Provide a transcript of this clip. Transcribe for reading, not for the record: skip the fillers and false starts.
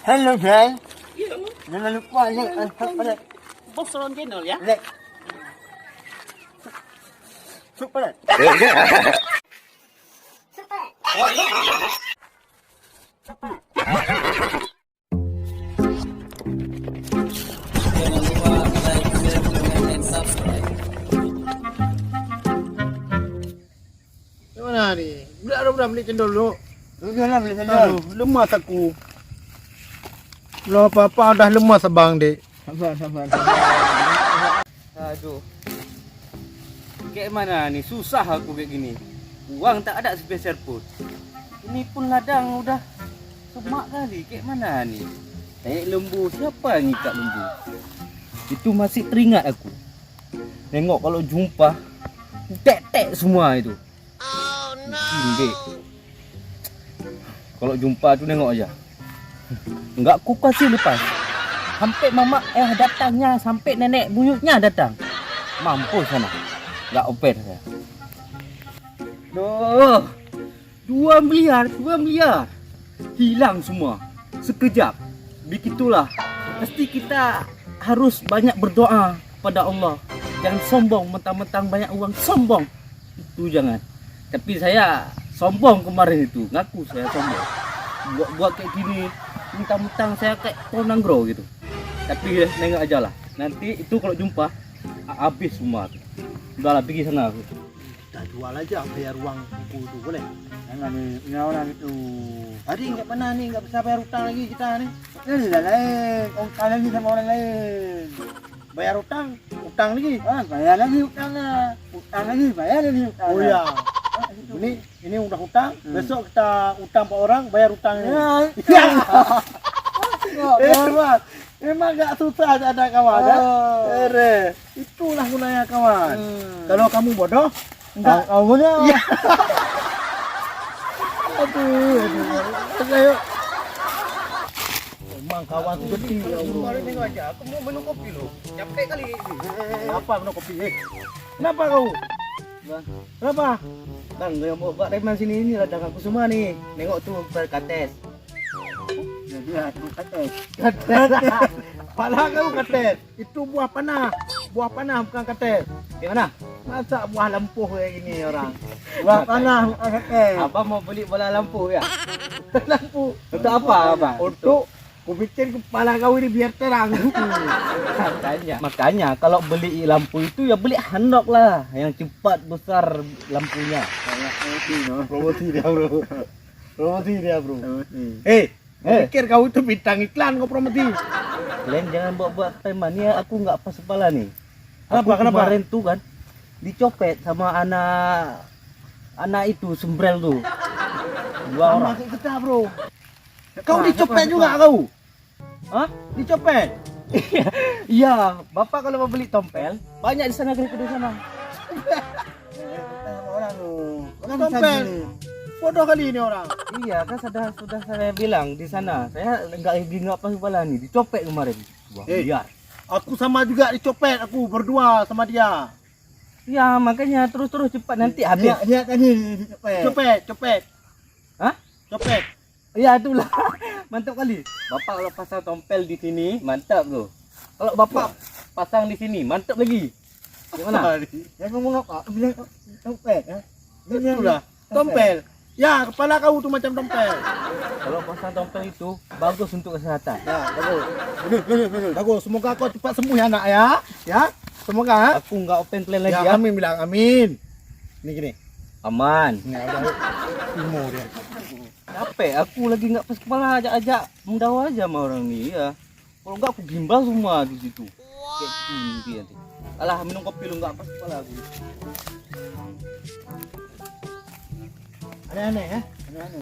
Hello, guys. Iya. Jangan lupa like dan subscribe. Bos Ron channel ya. Like. Subscribe. Jangan lupa like, share, comment, and subscribe. Mana ni? Budak beli cendol dulu. Jangan beli sana. Aduh, lemas aku. Belum apa-apa dah lemas abang, Dek. Sabar. Aduh. Kayak mana nih? Susah aku kayak gini. Uang tak ada sepeser pun. Ini pun ladang udah semak kali. Kayak mana nih? Kayak lembu. Siapa yang ikat lembu? Itu masih teringat aku. Tengok kalau jumpa tek-tek semua itu. Oh no. Kalau jumpa tu tengok aja. Enggak ku kasih lepas. Sampai mama datangnya, sampai nenek buyutnya datang. Mampus sana. Enggak open saya. Duh. 2 miliar. Hilang semua. Sekejap. Begitulah. Pasti kita harus banyak berdoa pada Allah. Jangan sombong mentang-mentang banyak uang, sombong. Itu jangan. Tapi saya sombong kemarin itu, ngaku saya sombong. Buat kayak gini, mentang-mentang saya kayak Ponanggro gitu. Tapi nengok aja lah. Nanti itu kalau jumpa habis semua. Udahlah pergi sana aku. Dah jual aja bayar uang buku itu boleh. Jangan ni orang itu. Hari enggak pernah nih, enggak bisa bayar utang lagi kita nih. Ini dah lain. Utang lagi sama orang lain. Bayar utang lagi. Bayar lagi utangnya. Utang lagi, bayar lagi utangnya. Oh ya. Ini udah utang, besok kita utang pak orang, bayar utangnya. Hebat. Memang enggak susah ada kawan ya. Itulah gunanya kawan. Kalau kamu bodoh, enggak kamunya. Aduh. Memang kawan itu gede. Kemarin tengok aja, aku mau minum kopi loh. Capek kali ini. Kenapa minum kopi? Kenapa kau? Kenapa? Bang, yang mau buat reman sini ini ladang aku semua nih. Nengok tuh berkates. Jadi aku kata. Pala kau katet. Itu buah panah. Buah panah bukan katet. Gimana? Masa buah lempuh kayak gini orang? Buat panah kata. Abang mau beli bola lampu ya? Lampu. Untuk apa, Abang? Untuk ku pikir kepala kau ini biar terang. Makanya kalau beli lampu itu ya beli handok lah, yang cepat besar lampunya. Promosi dia bro. Pikir kau itu bintang iklan kau promosi. Kalian jangan buat-buat preman ya, aku nggak pas kepala nih. Kenapa? Aku kemarin tuh kan dicopet sama anak itu sembrel tuh. 2 orang. Masuk kita bro. Kau dicopet juga kau? Hah? Dicopet? Iya, Bapak kalau mau beli tompel, banyak di sana di sana. Orang tu. Tompel. Bodoh kali ini orang. Iya, kan sudah saya bilang di sana. Saya nggak pas kepala nih, dicopet kemarin. Wah, biar. Aku sama juga dicopet, aku berdua sama dia. Ya, makanya terus cepat nanti habis. Dia tadi dicopet. Copet. Hah? Copet. Iya, itulah. Mantap kali. Bapak kalau pasang tompel di sini, mantap tuh. Kalau Bapak pasang di sini, mantap lagi. Gimana? Yang ngomong apa? Bilang copet ya. Itulah. Tompel. Ya, kepala kau tuh macam tompel. Kalau pasang tompel itu bagus untuk kesehatan. Ya, bagus. Bagus. Semoga kau cepat sembuh ya nak ya. Ya. Semoga. Aku nggak open plan lagi Ya, ya. amin bilang amin. Ini gini. Aman. Ini udah timur dia. Capek, aku lagi nggak pas kepala, ajak mendawa aja sama orang nih ya. Kalau nggak aku gimbal semua di situ. Kayak gini nanti. Alah, minum kopi lu nggak pas kepala aku. Aneh-aneh ya. Aneh-aneh.